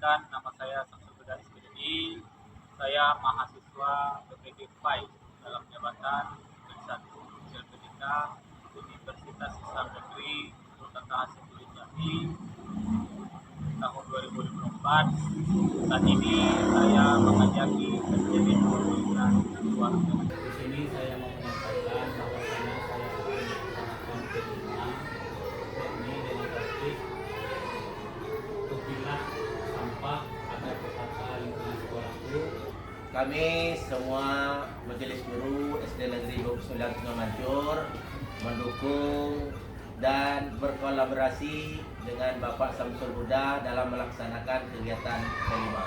Perkenalkan, nama saya Samsul Huda SPDI. Saya mahasiswa PPG FAI dalam jabatan D1 Sosial Pendidikan Universitas Islam Negeri Sultan Hasanuddin Jambi tahun 2024. Saat ini saya mengajaki menjadi pendidikan luar negeri. Di sini saya mau menyampaikan bahwasanya saya akan melaksanakan kegiatan yakni dengan topik pilah sampah agar tertata lingkungan sekolahku. Kami semua Majelis Guru SD Negeri 29 Mancur mendukung dan berkolaborasi dengan Bapak Samsul Huda dalam melaksanakan kegiatan kelima.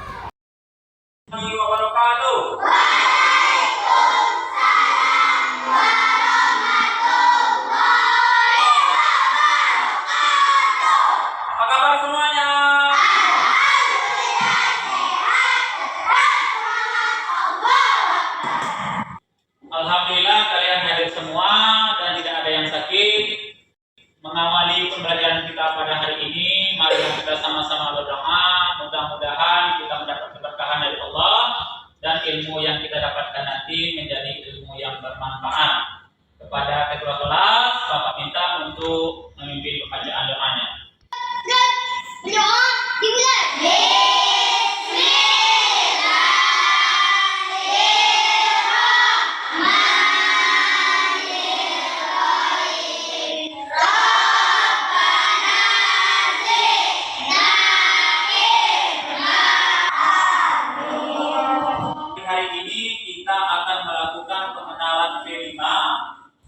Apa kabar semuanya? Alhamdulillah kalian hadir semua dan tidak ada yang sakit. Mengawali pembelajaran kita pada hari ini, mari kita sama-sama berdoa. Mudah-mudahan kita mendapat keberkahan dari Allah dan ilmu yang kita dapatkan nanti menjadi ilmu yang bermanfaat. Kepada ketua kelas, Bapak minta untuk memimpin pembacaan doanya. Berdoa dimulai. Hari ini kita akan melakukan pengenalan V5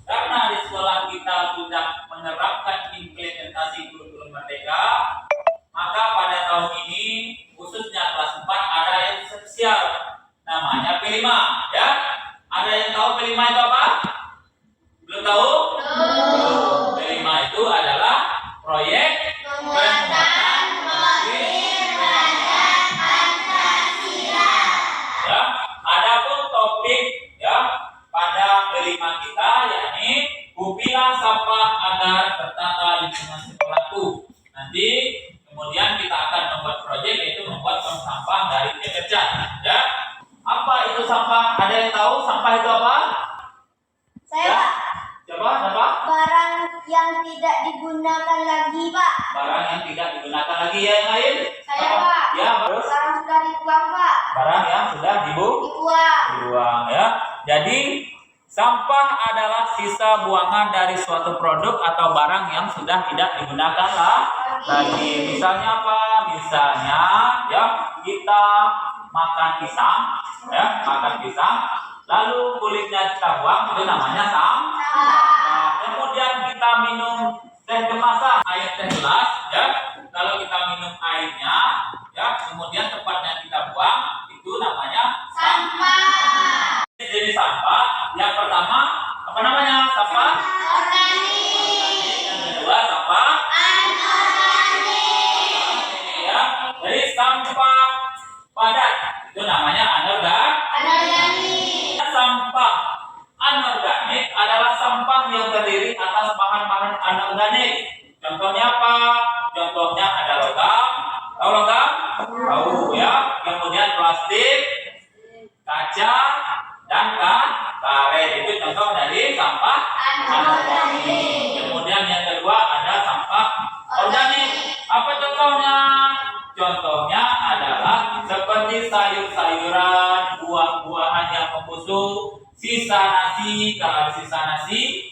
karena di sekolah kita sudah menerapkan implementasi kurikulum merdeka, maka pada tahun ini khususnya kelas 4 ada yang spesial namanya P5 ya. Ada yang tahu P5 itu apa? Belum tahu? Belum. P5 itu adalah proyek penguatan ya. Adapun topik ya pada kelima kita yakni kupilah sampah agar tertata lingkungan sekolahku. Nanti kemudian kita akan membuat proyek yaitu membuat tong sampah dari deterjen ya. Apa itu sampah? Ada yang tahu sampah itu apa? Saya, Ya? Pak. Coba apa? Barang yang tidak digunakan lagi, Pak. Barang yang tidak digunakan lagi ya, yang lain? Saya, Apa? Pak. Ya, terus Barang sudah dibuang, Pak. barang yang sudah dibuang ya. Jadi sampah adalah sisa buangan dari suatu produk atau barang yang sudah tidak digunakan lagi. Misalnya apa? Misalnya ya kita makan pisang, ya makan pisang, lalu kulitnya kita buang, itu namanya sampah. Nah, kemudian kita minum teh kemasan, air teh gelas, ya. Kalau kita minum airnya, ya, kemudian tempatnya kita buang, itu namanya Sampah. jadi sampah. Yang pertama apa namanya? Sampah Organik. yang kedua sampah ya. Jadi sampah padat itu namanya Anorganik. sampah anorganik adalah sampah yang terdiri atas bahan-bahan anorganik. Contohnya apa? Contohnya ada logam. Tahu logam? Tahu ya. Kemudian plastik, kaca, dan karet. Itu contoh dari sampah anorganik. Kemudian yang kedua ada sampah organik. Apa contohnya? Contohnya adalah seperti sayur-sayuran, buah-buahan yang membusuk, sisa nasi. Kalau ada sisa nasi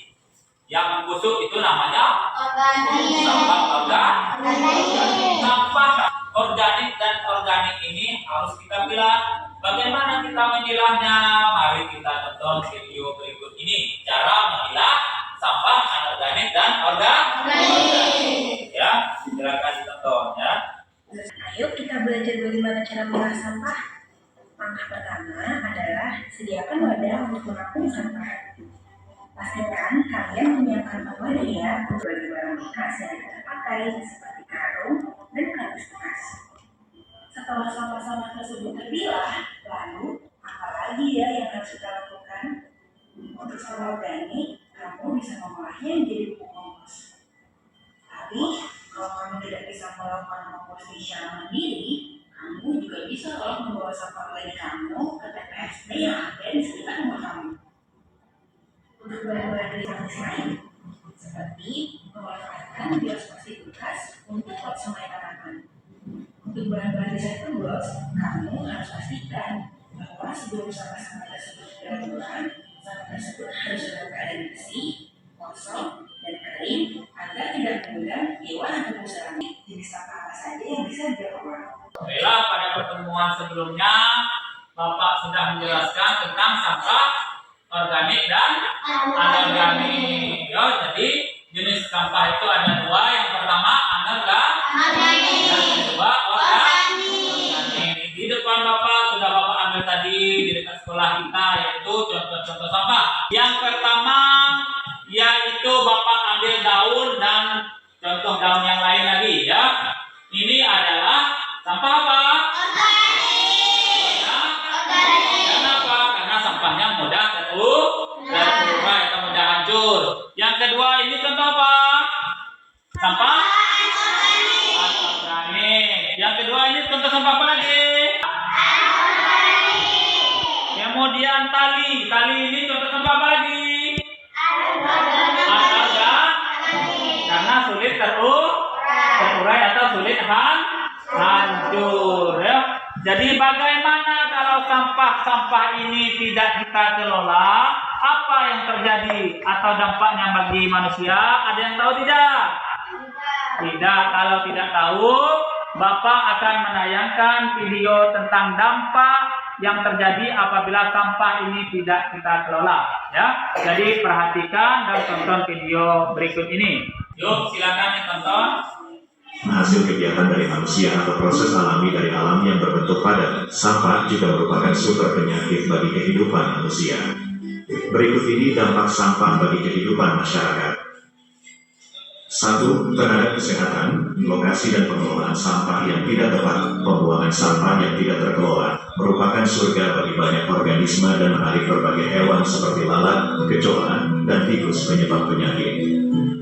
yang membusuk itu namanya sampah organik. Sampah organik dan organik ini harus kita pilah. Bagaimana kita memilahnya? Mari kita tonton video berikut ini. Cara memilah sampah anorganik dan organik. Ya, silakan ditonton ya. Ayo kita belajar bagaimana cara mengolah sampah. Langkah pertama adalah sediakan wadah untuk menampung sampah. Pastikan kalian menyiapkan wadah ya untuk bagi barang bekas yang tidak terpakai seperti karung dan kardus bekas. Setelah sampah-sampah tersebut terpilah, lalu apa lagi ya yang harus kita lakukan? Untuk sampah organik, kamu bisa mengolahnya menjadi pupuk kompos. Tapi kalau kamu tidak bisa melakukan komposisi secara mandiri, kamu bahan-bahan dari jenis lain, seperti memanfaatkan bios plastik bekas untuk pot semai tanaman. Untuk bahan-bahan recycle box, kamu harus pastikan bahwa sebelum sampah-sampah tersebut dilakukan, sampah tersebut harus dalam keadaan bersih, kosong, dan kering agar tidak mengundang hewan atau usaha. Jenis sampah apa saja yang bisa diolah? Baiklah, pada pertemuan sebelumnya Bapak sudah menjelaskan tentang sampah organik dan anorganik. Ya, jadi jenis sampah itu ada dua. Yang pertama anorganik, yang kedua organik. Di depan Bapak sudah Bapak ambil tadi di dekat sekolah kita, yaitu contoh-contoh sampah. Yang pertama yaitu Bapak ambil daun dan contoh daun yang lain lagi ya. Ini adalah sampah apa? Kenapa? Karena sampahnya mudah terurai atau mudah hancur. Yang kedua ini contoh apa? Sampah anorganik. Yang kedua ini contoh sampah apa lagi? Kemudian tali ini contoh sampah apa lagi? Karena sulit terurai atau sulit hancur ya. Jadi bagaimana kalau sampah-sampah ini tidak kita kelola? Apa yang terjadi atau dampaknya bagi manusia? Ada yang tahu tidak? Tidak. Kalau tidak tahu, Bapak akan menayangkan video tentang dampak yang terjadi apabila sampah ini tidak kita kelola ya. Jadi perhatikan dan tonton video berikut ini. Yuk silakan ditonton. Hasil kegiatan dari manusia atau proses alami dari alam yang berbentuk padat, sampah juga merupakan sumber penyakit bagi kehidupan manusia. Berikut ini dampak sampah bagi kehidupan masyarakat. 1. Terhadap kesehatan, lokasi dan pengelolaan sampah yang tidak tepat, pembuangan sampah yang tidak terkelola, merupakan surga bagi banyak organisme dan menarik berbagai hewan seperti lalat, kecoa, dan tikus penyebab penyakit.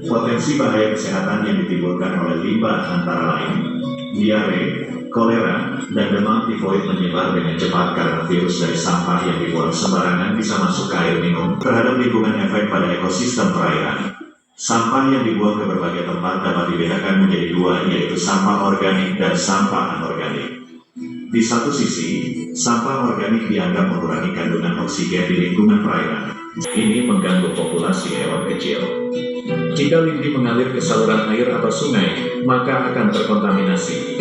Potensi bahaya kesehatan yang ditimbulkan oleh limbah antara lain diare, kolera, dan demam tifoid menyebar dengan cepat karena virus dari sampah yang dibuang sembarangan bisa masuk ke air minum. Terhadap lingkungan, efek pada ekosistem perairan. Sampah yang dibuang ke berbagai tempat dapat dibedakan menjadi dua, yaitu sampah organik dan sampah anorganik. Di satu sisi, sampah organik dianggap mengurangi kandungan oksigen di lingkungan perairan. Ini mengganggu populasi hewan kecil. Jika lindi mengalir ke saluran air atau sungai, maka akan terkontaminasi.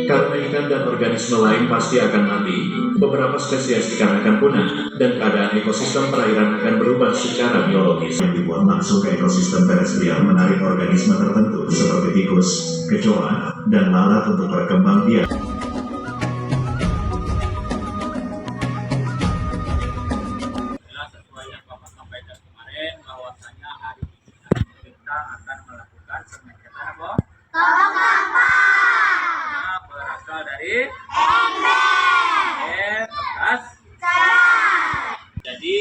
Karena ikan dan organisme lain pasti akan mati, beberapa spesies ikan akan punah, dan keadaan ekosistem perairan akan berubah secara biologis. Yang dibuang langsung ke ekosistem terestrial menarik organisme tertentu seperti tikus, kecoa, dan lalat untuk berkembang biak. Sesuai yang Bapak sampaikan kemarin, bahwasanya hari ini kita akan melakukan pengecekan apa? Berasal dari bekas. Jadi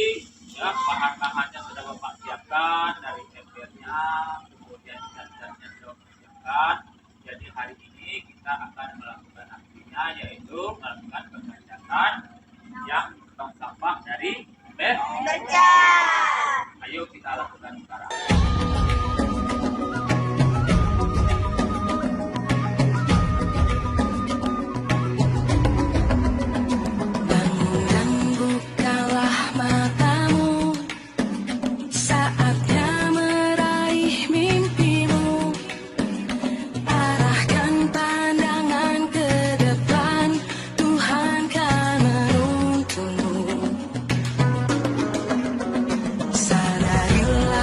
ya, bahan-bahannya sudah Bapak siapkan dari embernya, kemudian cat-catnya sudah Bapak siapkan. Jadi hari ini kita akan melakukan aksinya, yaitu melakukan pengecekan yang tong sampah dari ember. Ayo kita lakukan sekarang. Sadarilah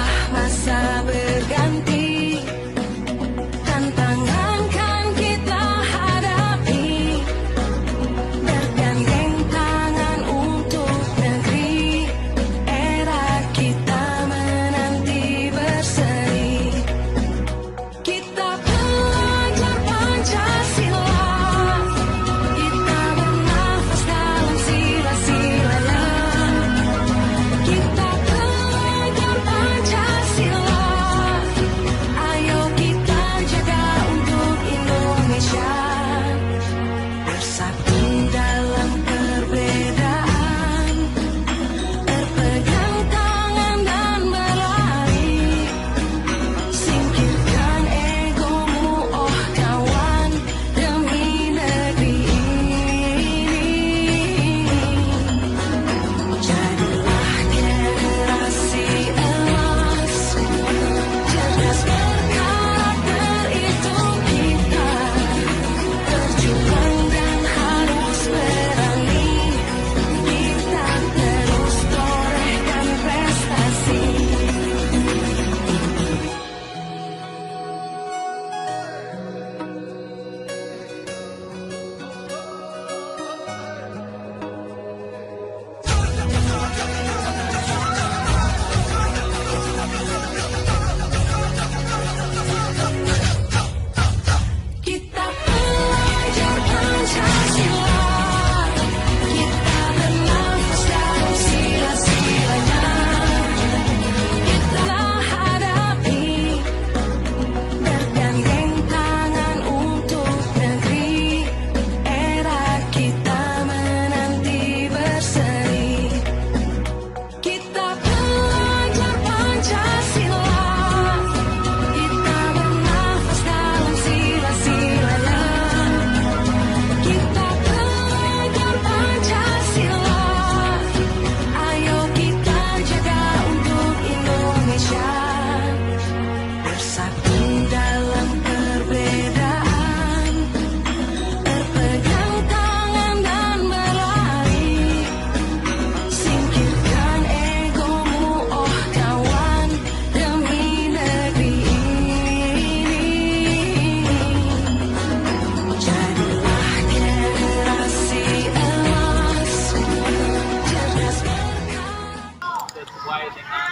sesuai dengan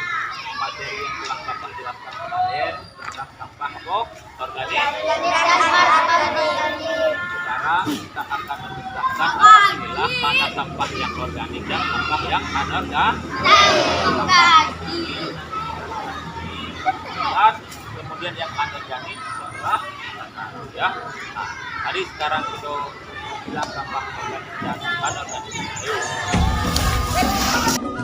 materi yang telah Bapak jelaskan kemarin tentang sampah organik. Sekarang kita akan memisahkan apabila mana sampah yang organik dan sampah yang anorganik. Dan kemudian yang anorganik adalah ya. Nah, tadi sekarang itu bilang sampah organik dan anorganik. Ayo.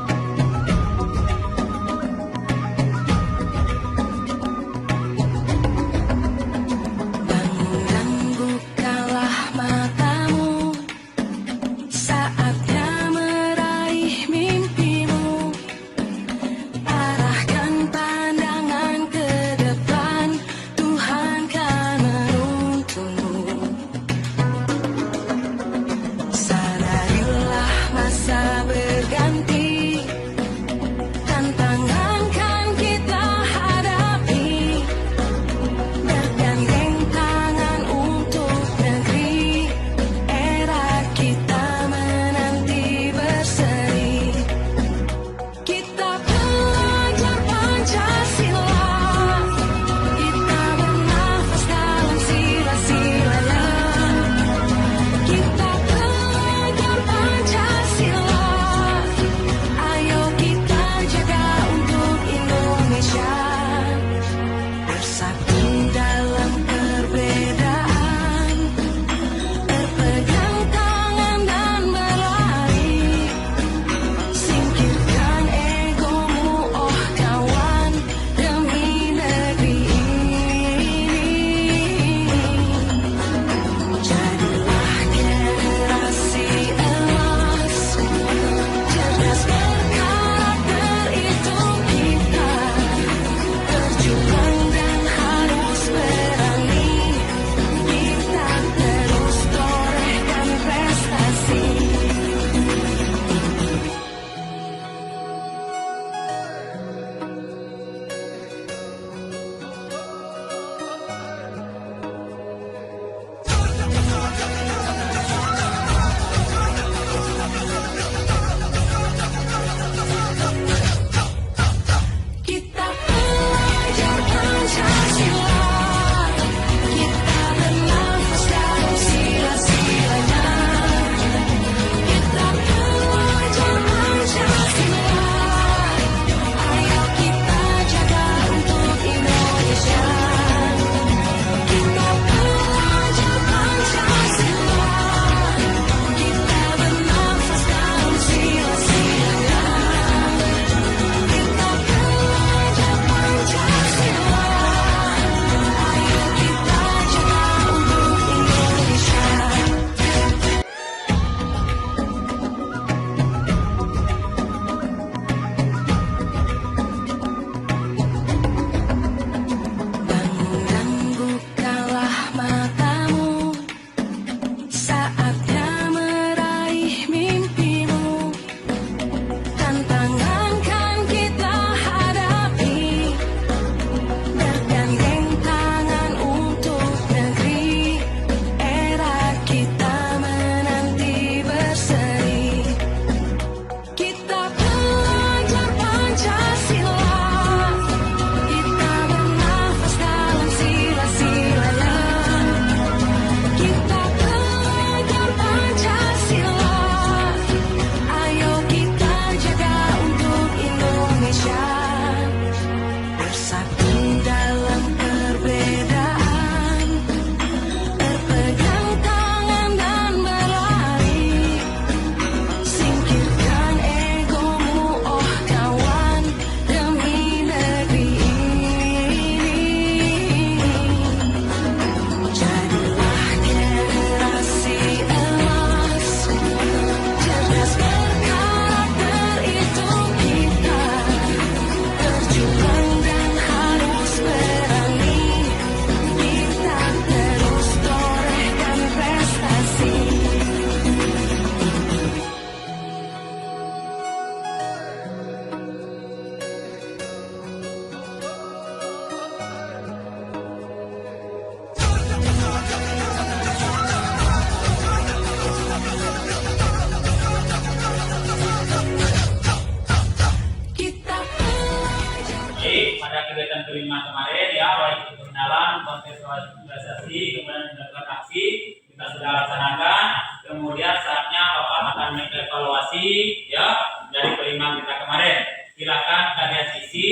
pada kegiatan kelima kemarin ya, baik itu pengenalan, kontestasi, kemudian melakukan aksi, kita sudah laksanakan. Kemudian saatnya Bapak akan mengevaluasi ya dari kelima kita kemarin. Silakan kalian isi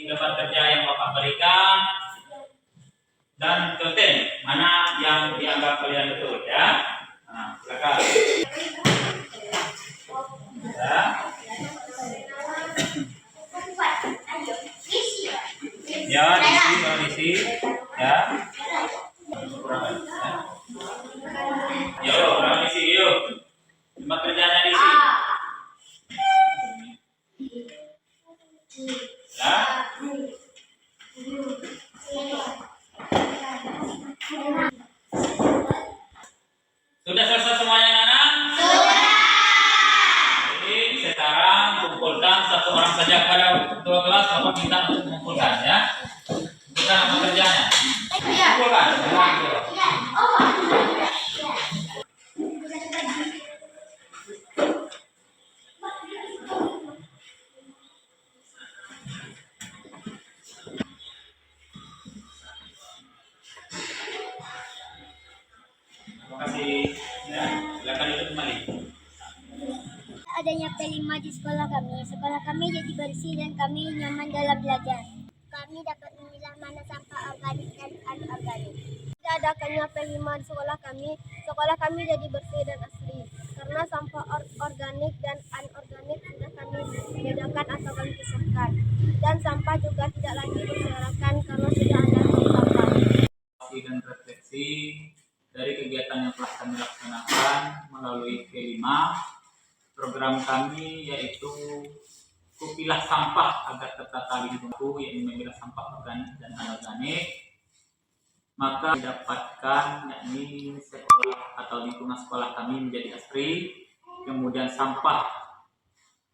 lembar kerja yang Bapak berikan dan conten mana yang dianggap kalian betul ya. Nah, silakan. Ya. Ya, diisi ya. Yuk, orang isi yuk. Cuma kerjanya diisi. Ya. Sudah selesai semuanya, Nana? Sudah. Jadi sekarang kumpulkan satu orang saja pada ketua kelas, Bapak minta untuk mengumpulkan ya. Bukan apa kerjanya. Kumpulkan. Terima kasih. Ya, silakan duduk kembali. Adanya P5 di sekolah kami jadi bersih dan kami nyaman dalam belajar. Kami dapat memilah mana sampah organik dan anorganik. Tidak adanya P5 di sekolah kami jadi bersih dan asri. Karena sampah organik dan anorganik sudah kami bedakan atau kami pisahkan. Dan sampah juga tidak lagi berserakan karena sudah ada sampah. Dan refleksi dari kegiatan yang telah kami laksanakan melalui P5. Program kami yaitu kupilah sampah agar tertata lingkunganku, yaitu memilah sampah organik dan anorganik. Maka didapatkan yakni sekolah atau lingkungan sekolah kami menjadi asri. Kemudian sampah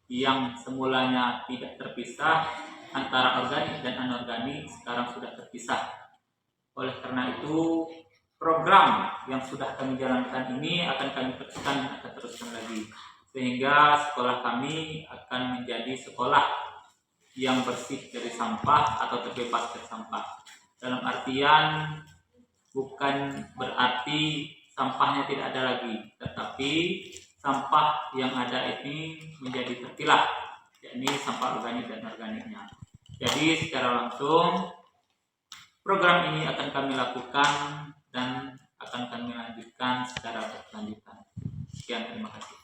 yang semulanya tidak terpisah antara organik dan anorganik sekarang sudah terpisah. Oleh karena itu program yang sudah kami jalankan ini akan kami teruskan dan akan teruskan lagi. Sehingga sekolah kami akan menjadi sekolah yang bersih dari sampah atau terbebas dari sampah. Dalam artian bukan berarti sampahnya tidak ada lagi, tetapi sampah yang ada ini menjadi terpilah, yakni sampah organik dan organiknya. Jadi secara langsung program ini akan kami lakukan dan akan kami lanjutkan secara berkelanjutan. Sekian, terima kasih.